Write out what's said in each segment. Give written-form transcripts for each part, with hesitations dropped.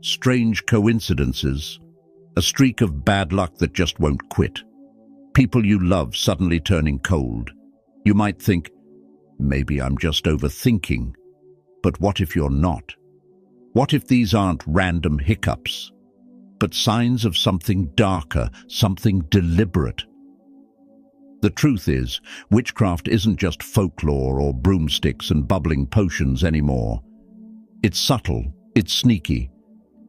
Strange coincidences, a streak of bad luck that just won't quit. People you love suddenly turning cold. You might think, maybe I'm just overthinking. But what if you're not? What if these aren't random hiccups, but signs of something darker, something deliberate? The truth is, witchcraft isn't just folklore or broomsticks and bubbling potions anymore. It's subtle, it's sneaky,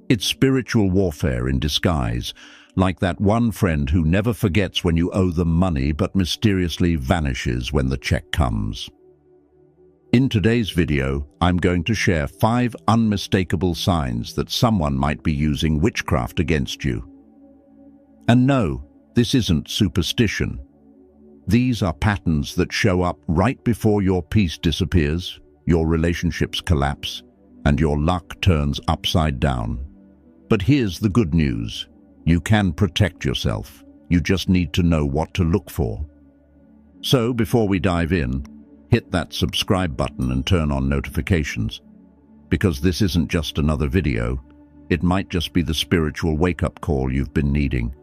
it's spiritual warfare in disguise, like that one friend who never forgets when you owe them money but mysteriously vanishes when the check comes. In today's video, I'm going to share 5 unmistakable signs that someone might be using witchcraft against you. And no, this isn't superstition. These are patterns that show up right before your peace disappears, your relationships collapse, and your luck turns upside down. But here's the good news. You can protect yourself. You just need to know what to look for. So before we dive in, hit that subscribe button and turn on notifications. Because this isn't just another video, it might just be the spiritual wake-up call you've been needing.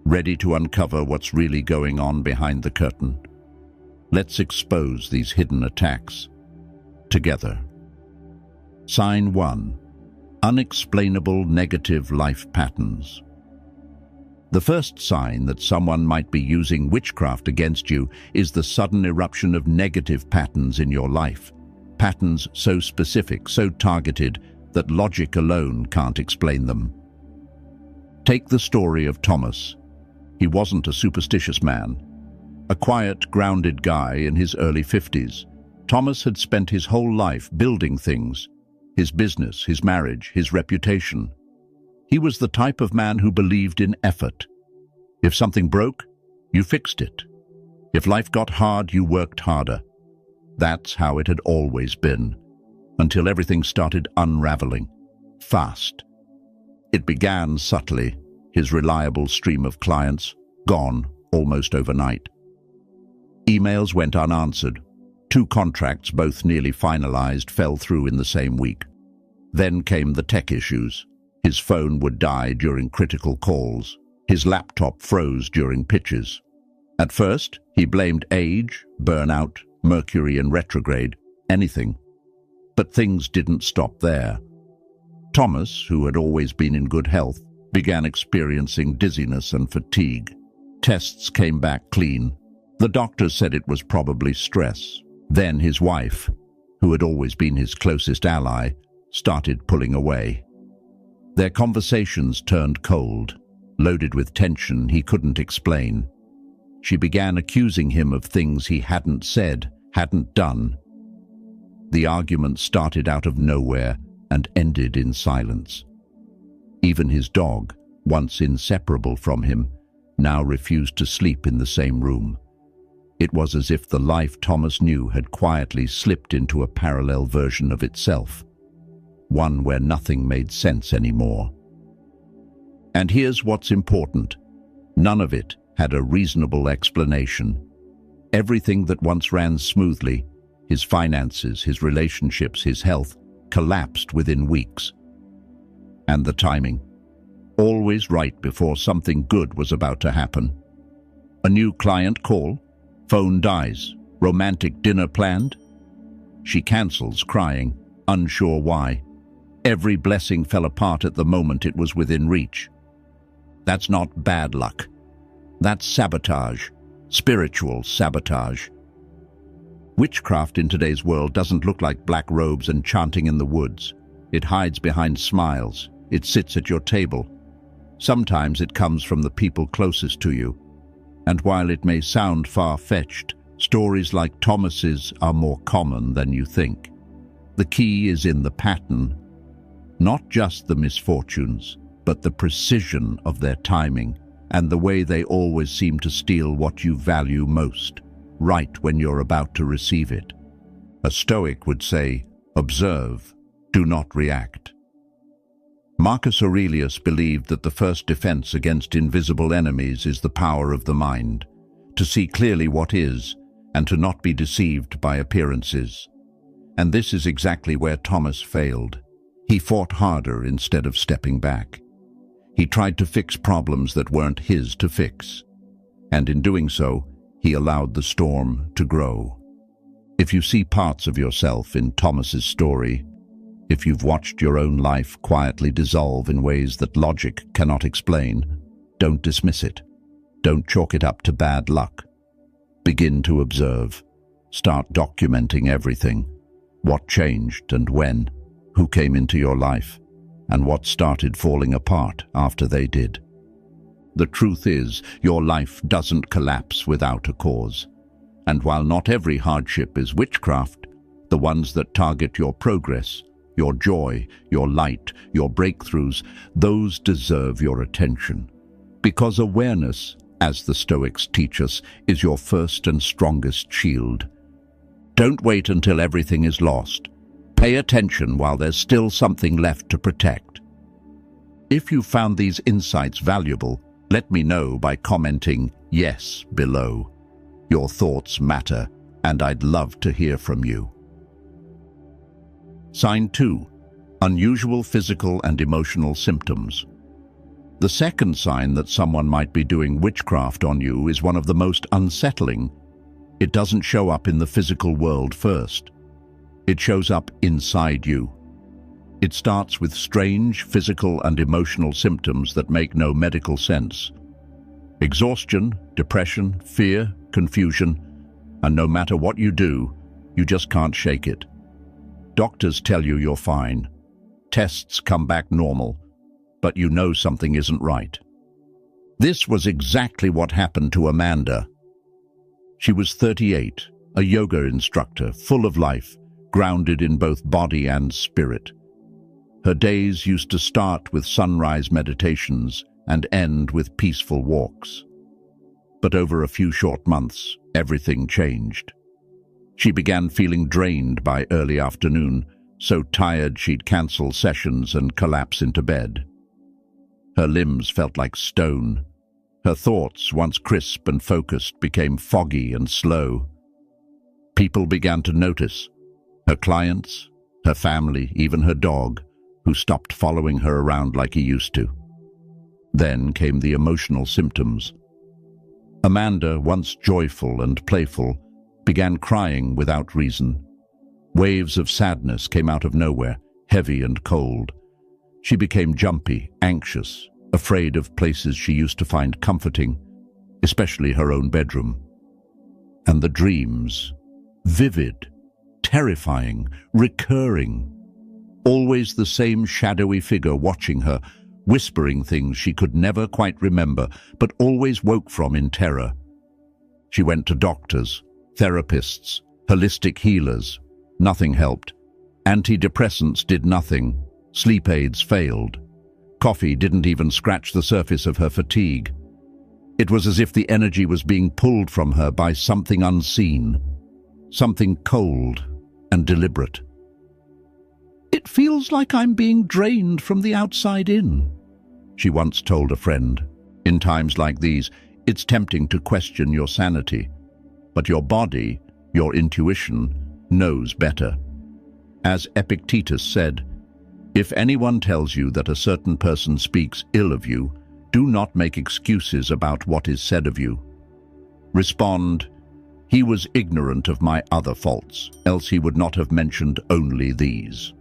Ready to uncover what's really going on behind the curtain? Let's expose these hidden attacks together. Sign 1. Unexplainable negative life patterns. The first sign that someone might be using witchcraft against you is the sudden eruption of negative patterns in your life. Patterns so specific, so targeted, that logic alone can't explain them. Take the story of Thomas. He wasn't a superstitious man. A quiet, grounded guy in his early 50s. Thomas had spent his whole life building things. His business, his marriage, his reputation. He was the type of man who believed in effort. If something broke, you fixed it. If life got hard, you worked harder. That's how it had always been, until everything started unraveling, fast. It began subtly, his reliable stream of clients gone almost overnight. Emails went unanswered. 2 contracts, both nearly finalized, fell through in the same week. Then came the tech issues. His phone would die during critical calls. His laptop froze during pitches. At first, he blamed age, burnout, Mercury in retrograde, anything. But things didn't stop there. Thomas, who had always been in good health, began experiencing dizziness and fatigue. Tests came back clean. The doctors said it was probably stress. Then his wife, who had always been his closest ally, started pulling away. Their conversations turned cold, loaded with tension he couldn't explain. She began accusing him of things he hadn't said, hadn't done. The argument started out of nowhere and ended in silence. Even his dog, once inseparable from him, now refused to sleep in the same room. It was as if the life Thomas knew had quietly slipped into a parallel version of itself, one where nothing made sense anymore. And here's what's important. None of it had a reasonable explanation. Everything that once ran smoothly, his finances, his relationships, his health, collapsed within weeks. And the timing, always right before something good was about to happen. A new client call, phone dies, romantic dinner planned. She cancels, crying, unsure why. Every blessing fell apart at the moment it was within reach. That's not bad luck. That's sabotage, spiritual sabotage. Witchcraft in today's world doesn't look like black robes and chanting in the woods. It hides behind smiles. It sits at your table. Sometimes it comes from the people closest to you. And while it may sound far-fetched, stories like Thomas's are more common than you think. The key is in the pattern, not just the misfortunes, but the precision of their timing and the way they always seem to steal what you value most, right when you're about to receive it. A Stoic would say, observe, do not react. Marcus Aurelius believed that the first defense against invisible enemies is the power of the mind, to see clearly what is, and to not be deceived by appearances. And this is exactly where Thomas failed. He fought harder instead of stepping back. He tried to fix problems that weren't his to fix. And in doing so, he allowed the storm to grow. If you see parts of yourself in Thomas's story, if you've watched your own life quietly dissolve in ways that logic cannot explain, don't dismiss it. Don't chalk it up to bad luck. Begin to observe. Start documenting everything. What changed and when, who came into your life, and what started falling apart after they did. The truth is, your life doesn't collapse without a cause. And while not every hardship is witchcraft, the ones that target your progress, your joy, your light, your breakthroughs, those deserve your attention. Because awareness, as the Stoics teach us, is your first and strongest shield. Don't wait until everything is lost. Pay attention while there's still something left to protect. If you found these insights valuable, let me know by commenting "yes" below. Your thoughts matter, and I'd love to hear from you. Sign 2. Unusual physical and emotional symptoms. The second sign that someone might be doing witchcraft on you is one of the most unsettling. It doesn't show up in the physical world first. It shows up inside you. It starts with strange physical and emotional symptoms that make no medical sense. Exhaustion, depression, fear, confusion, and no matter what you do, you just can't shake it. Doctors tell you you're fine. Tests come back normal, but you know something isn't right. This was exactly what happened to Amanda. She was 38, a yoga instructor, full of life, grounded in both body and spirit. Her days used to start with sunrise meditations and end with peaceful walks. But over a few short months, everything changed. She began feeling drained by early afternoon, so tired she'd cancel sessions and collapse into bed. Her limbs felt like stone. Her thoughts, once crisp and focused, became foggy and slow. People began to notice. Her clients, her family, even her dog, who stopped following her around like he used to. Then came the emotional symptoms. Amanda, once joyful and playful, began crying without reason. Waves of sadness came out of nowhere, heavy and cold. She became jumpy, anxious, afraid of places she used to find comforting, especially her own bedroom. And the dreams, vivid, terrifying, recurring. Always the same shadowy figure watching her, whispering things she could never quite remember, but always woke from in terror. She went to doctors, therapists, holistic healers. Nothing helped. Antidepressants did nothing. Sleep aids failed. Coffee didn't even scratch the surface of her fatigue. It was as if the energy was being pulled from her by something unseen, something cold and deliberate. "It feels like I'm being drained from the outside in," she once told a friend. In times like these, it's tempting to question your sanity, but your body, your intuition, knows better. As Epictetus said, "If anyone tells you that a certain person speaks ill of you, do not make excuses about what is said of you. Respond, 'He was ignorant of my other faults, else he would not have mentioned only these.'"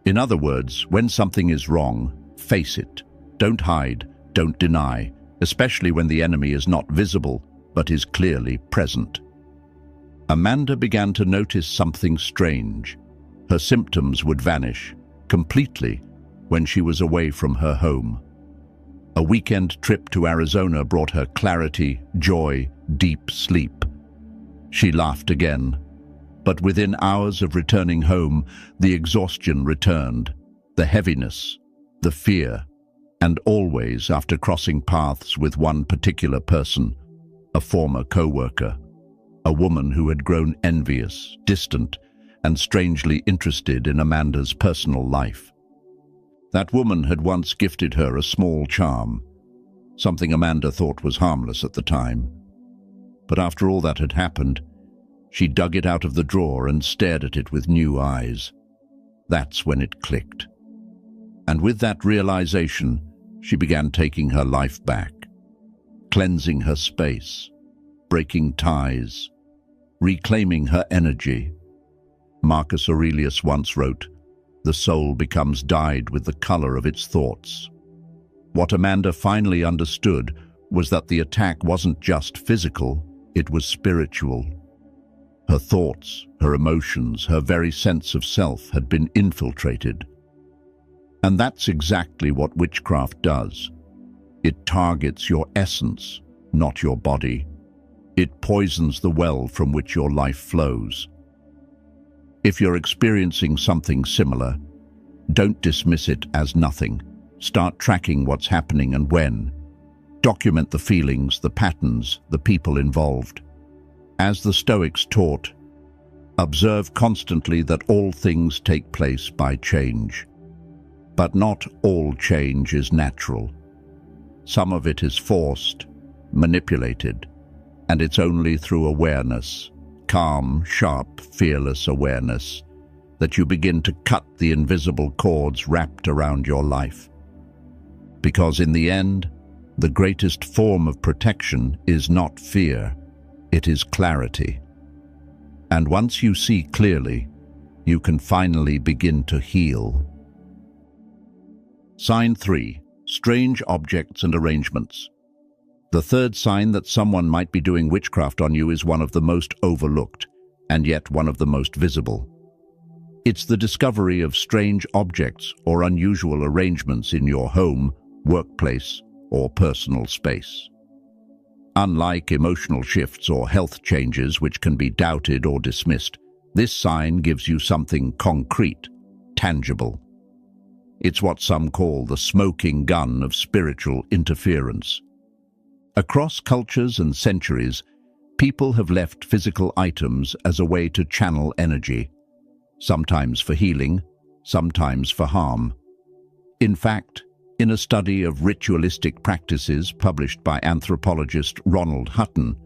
In other words, when something is wrong, face it. Don't hide, don't deny, especially when the enemy is not visible, but is clearly present. Amanda began to notice something strange. Her symptoms would vanish completely when she was away from her home. A weekend trip to Arizona brought her clarity, joy, deep sleep. She laughed again, but within hours of returning home, the exhaustion returned, the heaviness, the fear, and always after crossing paths with one particular person, a former co-worker, a woman who had grown envious, distant, and strangely interested in Amanda's personal life. That woman had once gifted her a small charm, something Amanda thought was harmless at the time. But after all that had happened, she dug it out of the drawer and stared at it with new eyes. That's when it clicked. And with that realization, she began taking her life back, cleansing her space, breaking ties, reclaiming her energy. Marcus Aurelius once wrote, "The soul becomes dyed with the color of its thoughts." What Amanda finally understood was that the attack wasn't just physical, it was spiritual. Her thoughts, her emotions, her very sense of self had been infiltrated. And that's exactly what witchcraft does. It targets your essence, not your body. It poisons the well from which your life flows. If you're experiencing something similar, don't dismiss it as nothing. Start tracking what's happening and when. Document the feelings, the patterns, the people involved. As the Stoics taught, observe constantly that all things take place by change. But not all change is natural. Some of it is forced, manipulated, and it's only through awareness, calm, sharp, fearless awareness, that you begin to cut the invisible cords wrapped around your life. Because in the end, the greatest form of protection is not fear, it is clarity. And once you see clearly, you can finally begin to heal. Sign 3. Strange objects and arrangements. The third sign that someone might be doing witchcraft on you is one of the most overlooked, and yet one of the most visible. It's the discovery of strange objects or unusual arrangements in your home, workplace, or personal space. Unlike emotional shifts or health changes which can be doubted or dismissed, this sign gives you something concrete, tangible. It's what some call the smoking gun of spiritual interference. Across cultures and centuries, people have left physical items as a way to channel energy, sometimes for healing, sometimes for harm. In fact, in a study of ritualistic practices published by anthropologist Ronald Hutton,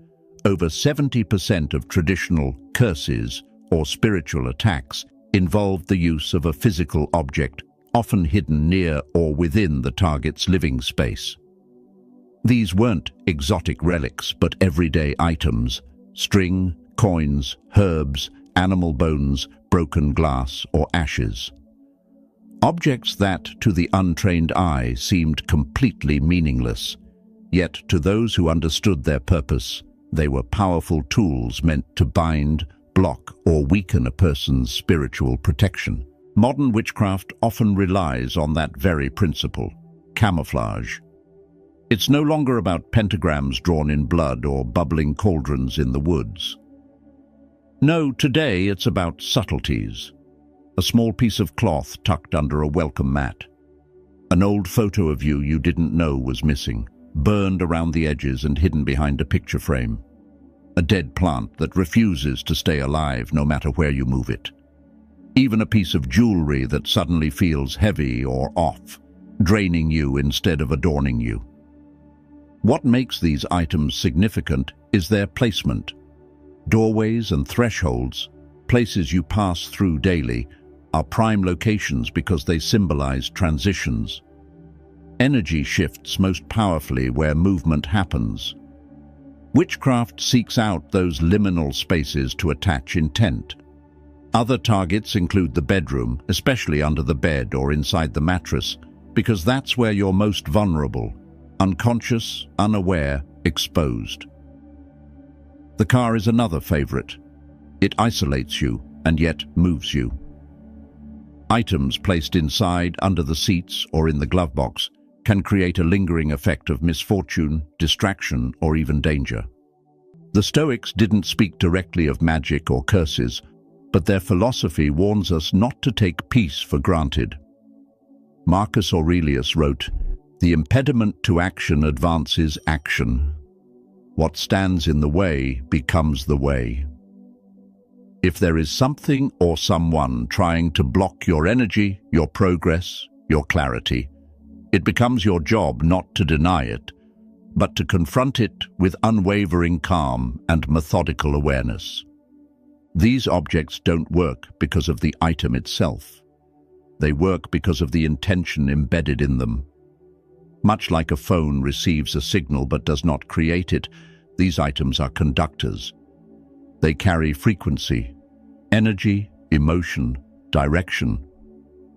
over 70% of traditional curses or spiritual attacks involved the use of a physical object, often hidden near or within the target's living space. These weren't exotic relics, but everyday items: string, coins, herbs, animal bones, broken glass, or ashes. Objects that, to the untrained eye, seemed completely meaningless, yet to those who understood their purpose, they were powerful tools meant to bind, block, or weaken a person's spiritual protection. Modern witchcraft often relies on that very principle: camouflage. It's no longer about pentagrams drawn in blood or bubbling cauldrons in the woods. No, today it's about subtleties. A small piece of cloth tucked under a welcome mat. An old photo of you didn't know was missing, burned around the edges and hidden behind a picture frame. A dead plant that refuses to stay alive no matter where you move it. Even a piece of jewelry that suddenly feels heavy or off, draining you instead of adorning you. What makes these items significant is their placement. Doorways and thresholds, places you pass through daily, are prime locations because they symbolize transitions. Energy shifts most powerfully where movement happens. Witchcraft seeks out those liminal spaces to attach intent. Other targets include the bedroom, especially under the bed or inside the mattress, because that's where you're most vulnerable, unconscious, unaware, exposed. The car is another favorite. It isolates you and yet moves you. Items placed inside, under the seats, or in the glove box can create a lingering effect of misfortune, distraction, or even danger. The Stoics didn't speak directly of magic or curses, but their philosophy warns us not to take peace for granted. Marcus Aurelius wrote, "The impediment to action advances action. What stands in the way becomes the way." If there is something or someone trying to block your energy, your progress, your clarity, it becomes your job not to deny it, but to confront it with unwavering calm and methodical awareness. These objects don't work because of the item itself. They work because of the intention embedded in them. Much like a phone receives a signal but does not create it, these items are conductors. They carry frequency, energy, emotion, direction.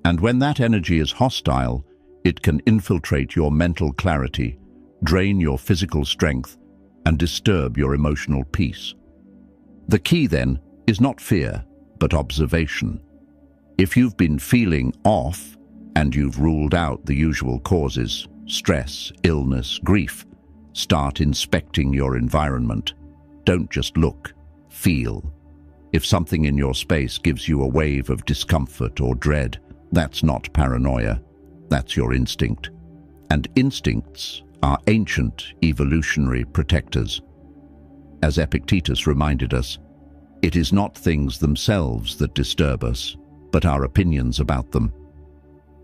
And when that energy is hostile, it can infiltrate your mental clarity, drain your physical strength, and disturb your emotional peace. The key, then, is not fear, but observation. If you've been feeling off, and you've ruled out the usual causes, stress, illness, grief, start inspecting your environment. Don't just look, feel. If something in your space gives you a wave of discomfort or dread, that's not paranoia, that's your instinct. And instincts are ancient evolutionary protectors. As Epictetus reminded us, it is not things themselves that disturb us, but our opinions about them.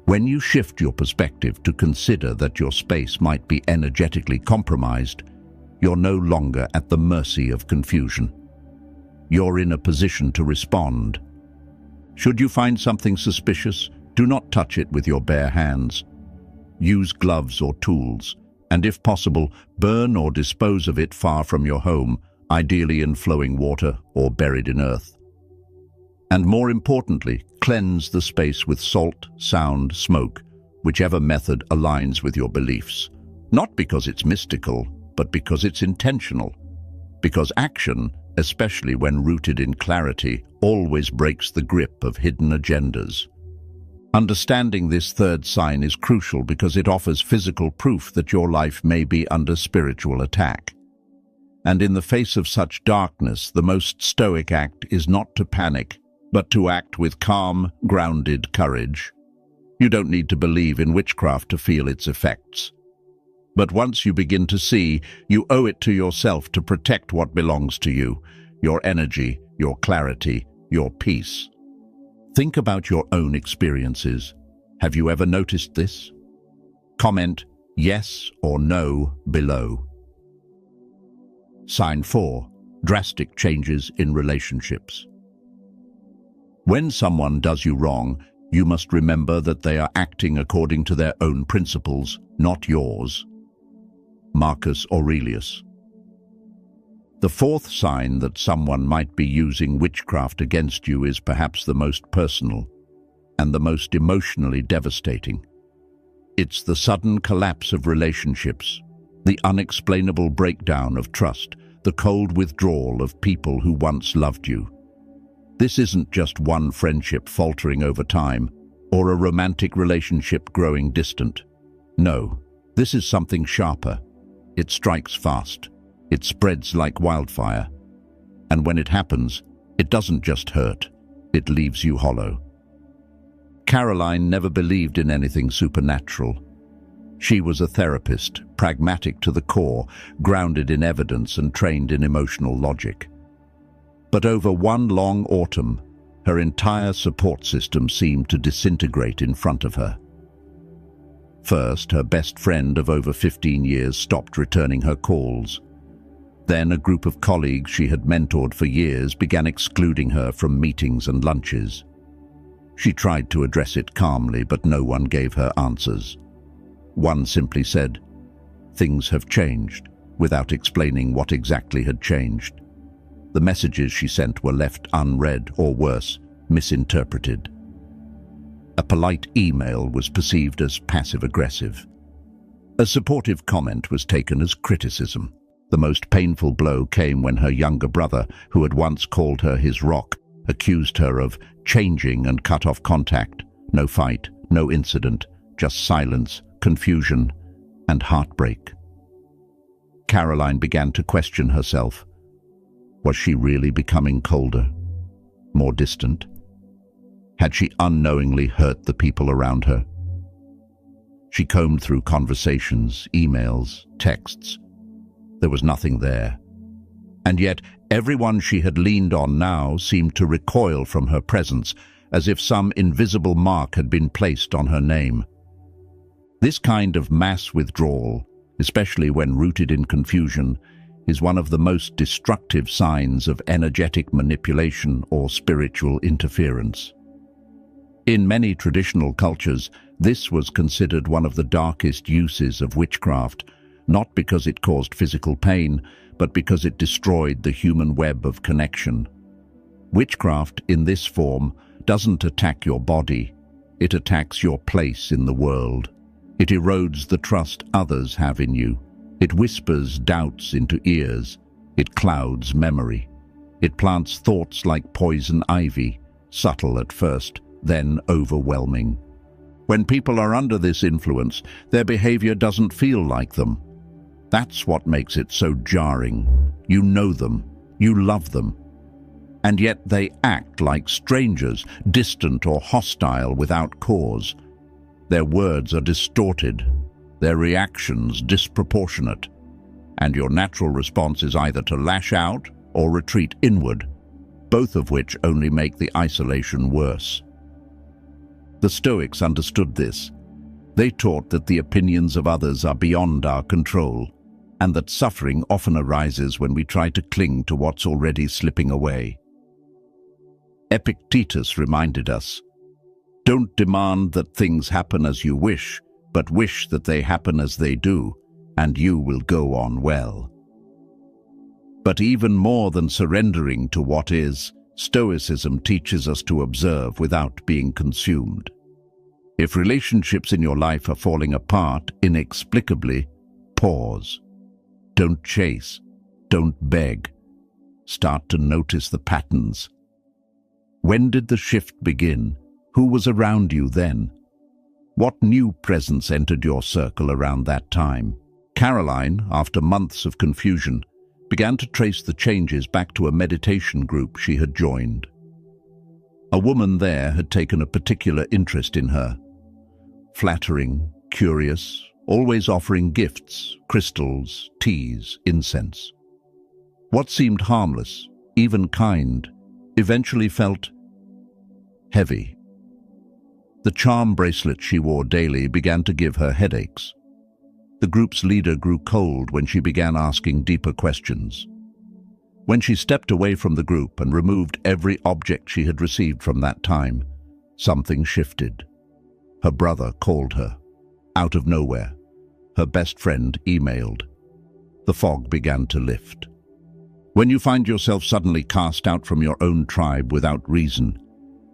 When you shift your perspective to consider that your space might be energetically compromised, you're no longer at the mercy of confusion. You're in a position to respond. Should you find something suspicious, do not touch it with your bare hands. Use gloves or tools, and if possible, burn or dispose of it far from your home, ideally in flowing water or buried in earth. And more importantly, cleanse the space with salt, sound, smoke, whichever method aligns with your beliefs. Not because it's mystical, but because it's intentional. Because action, especially when rooted in clarity, always breaks the grip of hidden agendas. Understanding this third sign is crucial because it offers physical proof that your life may be under spiritual attack. And in the face of such darkness, the most stoic act is not to panic, but to act with calm, grounded courage. You don't need to believe in witchcraft to feel its effects. But once you begin to see, you owe it to yourself to protect what belongs to you, your energy, your clarity, your peace. Think about your own experiences. Have you ever noticed this? Comment yes or no below. Sign 4. Drastic changes in relationships. When someone does you wrong, you must remember that they are acting according to their own principles, not yours. Marcus Aurelius. The fourth sign that someone might be using witchcraft against you is perhaps the most personal and the most emotionally devastating. It's the sudden collapse of relationships, the unexplainable breakdown of trust, the cold withdrawal of people who once loved you. This isn't just one friendship faltering over time or a romantic relationship growing distant. No, this is something sharper. It strikes fast. It spreads like wildfire. And when it happens, it doesn't just hurt. It leaves you hollow. Caroline never believed in anything supernatural. She was a therapist, pragmatic to the core, grounded in evidence and trained in emotional logic. But over one long autumn, her entire support system seemed to disintegrate in front of her. First, her best friend of over 15 years stopped returning her calls. Then a group of colleagues she had mentored for years began excluding her from meetings and lunches. She tried to address it calmly, but no one gave her answers. One simply said, "Things have changed," without explaining what exactly had changed. The messages she sent were left unread or worse, misinterpreted. A polite email was perceived as passive-aggressive. A supportive comment was taken as criticism. The most painful blow came when her younger brother, who had once called her his rock, accused her of changing and cut off contact. No fight, no incident, just silence, confusion, and heartbreak. Caroline began to question herself. Was she really becoming colder, more distant? Had she unknowingly hurt the people around her? She combed through conversations, emails, texts. There was nothing there. And yet, everyone she had leaned on now seemed to recoil from her presence, as if some invisible mark had been placed on her name. This kind of mass withdrawal, especially when rooted in confusion, is one of the most destructive signs of energetic manipulation or spiritual interference. In many traditional cultures, this was considered one of the darkest uses of witchcraft, not because it caused physical pain, but because it destroyed the human web of connection. Witchcraft, in this form, doesn't attack your body. It attacks your place in the world. It erodes the trust others have in you. It whispers doubts into ears. It clouds memory. It plants thoughts like poison ivy, subtle at first, then overwhelming. When people are under this influence, their behavior doesn't feel like them. That's what makes it so jarring. You know them, you love them, and yet they act like strangers, distant or hostile without cause. Their words are distorted, their reactions disproportionate, and your natural response is either to lash out or retreat inward, both of which only make the isolation worse. The Stoics understood this. They taught that the opinions of others are beyond our control, and that suffering often arises when we try to cling to what's already slipping away. Epictetus reminded us, "Don't demand that things happen as you wish, but wish that they happen as they do, and you will go on well." But even more than surrendering to what is, Stoicism teaches us to observe without being consumed. If relationships in your life are falling apart inexplicably, pause. Don't chase. Don't beg. Start to notice the patterns. When did the shift begin? Who was around you then? What new presence entered your circle around that time? Caroline, after months of confusion, began to trace the changes back to a meditation group she had joined. A woman there had taken a particular interest in her. Flattering, curious, always offering gifts, crystals, teas, incense. What seemed harmless, even kind, eventually felt heavy. The charm bracelet she wore daily began to give her headaches. The group's leader grew cold when she began asking deeper questions. When she stepped away from the group and removed every object she had received from that time, something shifted. Her brother called her. Out of nowhere, her best friend emailed. The fog began to lift. When you find yourself suddenly cast out from your own tribe without reason,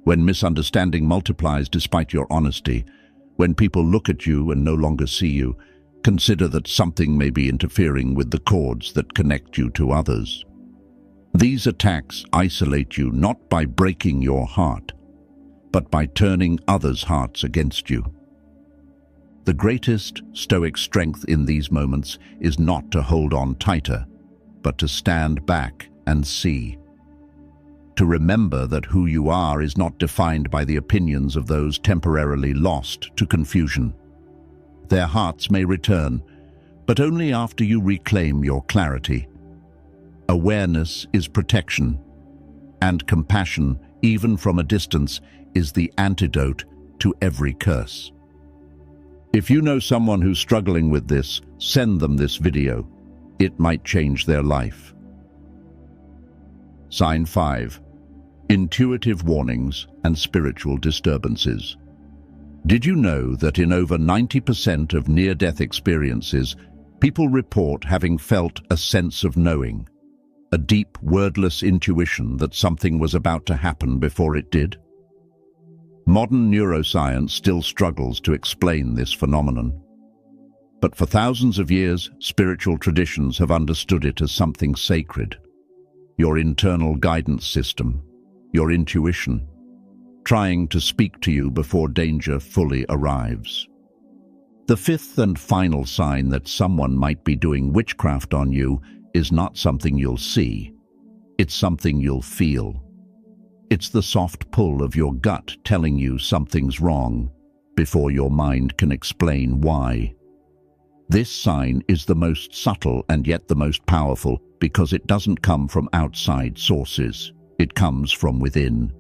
when misunderstanding multiplies despite your honesty, when people look at you and no longer see you, consider that something may be interfering with the cords that connect you to others. These attacks isolate you not by breaking your heart, but by turning others' hearts against you. The greatest Stoic strength in these moments is not to hold on tighter, but to stand back and see. To remember that who you are is not defined by the opinions of those temporarily lost to confusion. Their hearts may return, but only after you reclaim your clarity. Awareness is protection, and compassion, even from a distance, is the antidote to every curse. If you know someone who's struggling with this, send them this video. It might change their life. Sign 5. Intuitive warnings and spiritual disturbances. Did you know that in over 90% of near-death experiences, people report having felt a sense of knowing, a deep, wordless intuition that something was about to happen before it did? Modern neuroscience still struggles to explain this phenomenon. But for thousands of years, spiritual traditions have understood it as something sacred. Your internal guidance system, your intuition, trying to speak to you before danger fully arrives. The fifth and final sign that someone might be doing witchcraft on you is not something you'll see. It's something you'll feel. It's the soft pull of your gut telling you something's wrong before your mind can explain why. This sign is the most subtle and yet the most powerful because it doesn't come from outside sources. It comes from within.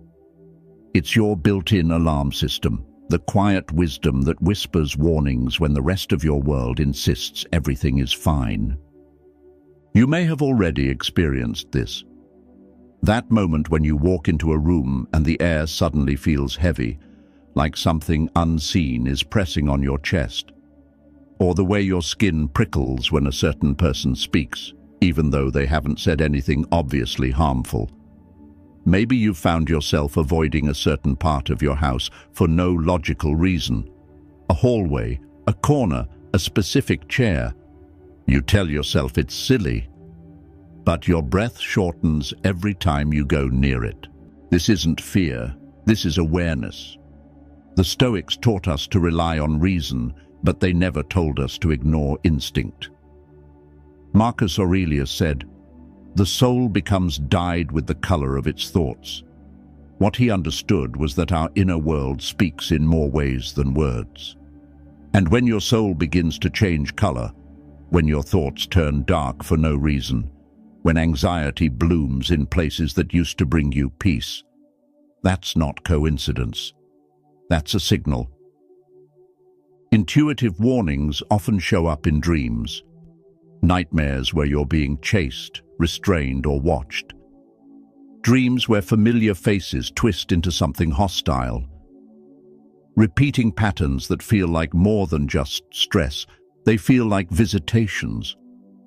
It's your built-in alarm system, the quiet wisdom that whispers warnings when the rest of your world insists everything is fine. You may have already experienced this. That moment when you walk into a room and the air suddenly feels heavy, like something unseen is pressing on your chest, or the way your skin prickles when a certain person speaks, even though they haven't said anything obviously harmful. Maybe you found yourself avoiding a certain part of your house for no logical reason. A hallway, a corner, a specific chair. You tell yourself it's silly, but your breath shortens every time you go near it. This isn't fear, this is awareness. The Stoics taught us to rely on reason, but they never told us to ignore instinct. Marcus Aurelius said, "The soul becomes dyed with the color of its thoughts." What he understood was that our inner world speaks in more ways than words. And when your soul begins to change color, when your thoughts turn dark for no reason, when anxiety blooms in places that used to bring you peace, that's not coincidence. That's a signal. Intuitive warnings often show up in dreams. Nightmares where you're being chased, restrained, or watched. Dreams where familiar faces twist into something hostile. Repeating patterns that feel like more than just stress. They feel like visitations.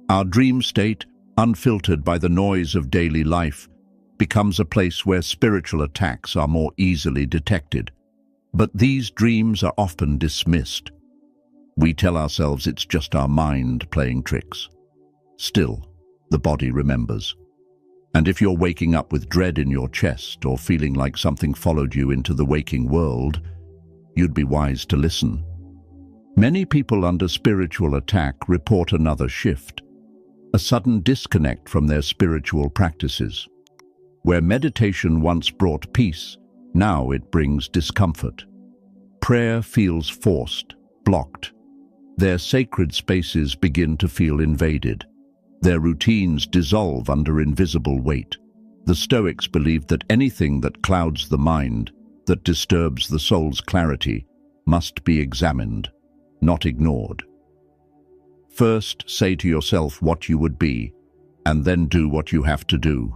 Our dream state, unfiltered by the noise of daily life, becomes a place where spiritual attacks are more easily detected. But these dreams are often dismissed. We tell ourselves it's just our mind playing tricks. Still, the body remembers. And if you're waking up with dread in your chest or feeling like something followed you into the waking world, you'd be wise to listen. Many people under spiritual attack report another shift, a sudden disconnect from their spiritual practices. Where meditation once brought peace, now it brings discomfort. Prayer feels forced, blocked. Their sacred spaces begin to feel invaded. Their routines dissolve under invisible weight. The Stoics believed that anything that clouds the mind, that disturbs the soul's clarity, must be examined, not ignored. First, say to yourself what you would be, and then do what you have to do.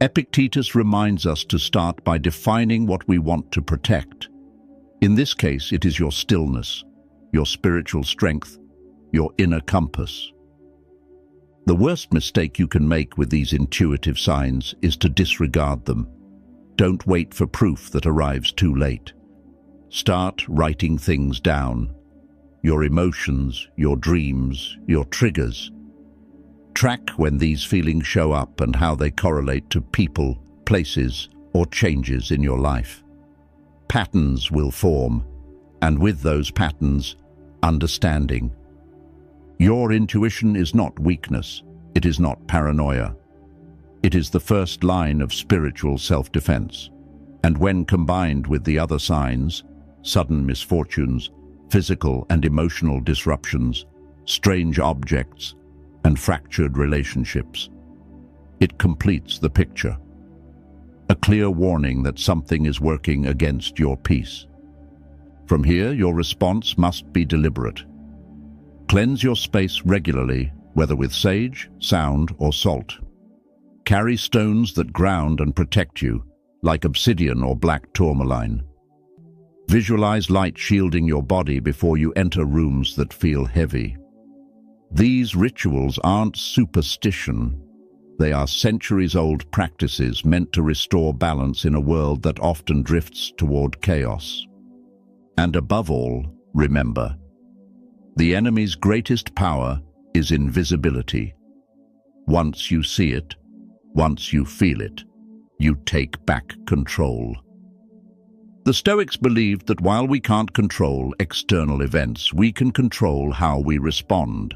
Epictetus reminds us to start by defining what we want to protect. In this case, it is your stillness, your spiritual strength, your inner compass. The worst mistake you can make with these intuitive signs is to disregard them. Don't wait for proof that arrives too late. Start writing things down. Your emotions, your dreams, your triggers. Track when these feelings show up and how they correlate to people, places, or changes in your life. Patterns will form, and with those patterns, understanding. Your intuition is not weakness, it is not paranoia. It is the first line of spiritual self-defense, and when combined with the other signs, sudden misfortunes, physical and emotional disruptions, strange objects, and fractured relationships, it completes the picture. A clear warning that something is working against your peace. From here, your response must be deliberate. Cleanse your space regularly, whether with sage, sound, or salt. Carry stones that ground and protect you, like obsidian or black tourmaline. Visualize light shielding your body before you enter rooms that feel heavy. These rituals aren't superstition. They are centuries-old practices meant to restore balance in a world that often drifts toward chaos. And above all, remember, the enemy's greatest power is invisibility. Once you see it, once you feel it, you take back control. The Stoics believed that while we can't control external events, we can control how we respond.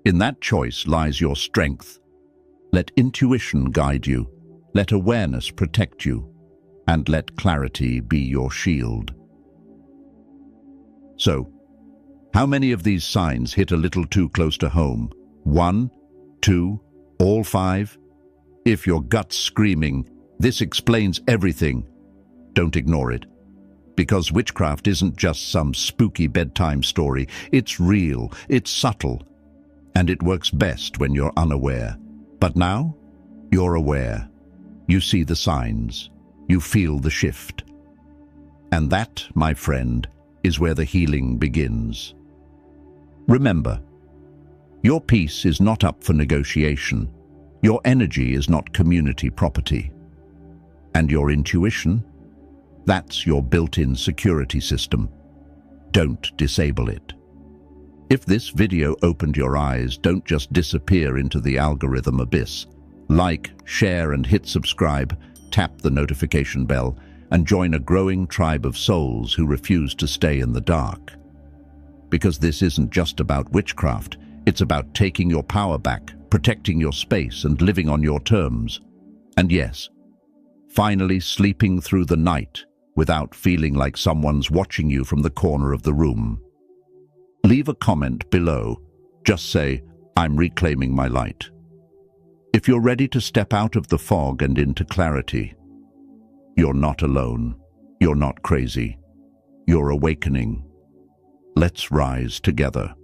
In that choice lies your strength. Let intuition guide you, let awareness protect you, and let clarity be your shield. So, how many of these signs hit a little too close to home? 1, 2, all 5? If your gut's screaming, "This explains everything," don't ignore it. Because witchcraft isn't just some spooky bedtime story. It's real, it's subtle, and it works best when you're unaware. But now, you're aware. You see the signs. You feel the shift. And that, my friend, is where the healing begins. Remember, your peace is not up for negotiation. Your energy is not community property. And your intuition? That's your built-in security system. Don't disable it. If this video opened your eyes, don't just disappear into the algorithm abyss. Like, share, and hit subscribe, tap the notification bell, and join a growing tribe of souls who refuse to stay in the dark. Because this isn't just about witchcraft, it's about taking your power back, protecting your space, and living on your terms. And yes, finally sleeping through the night without feeling like someone's watching you from the corner of the room. Leave a comment below. Just say, "I'm reclaiming my light." If you're ready to step out of the fog and into clarity, you're not alone. You're not crazy. You're awakening. Let's rise together.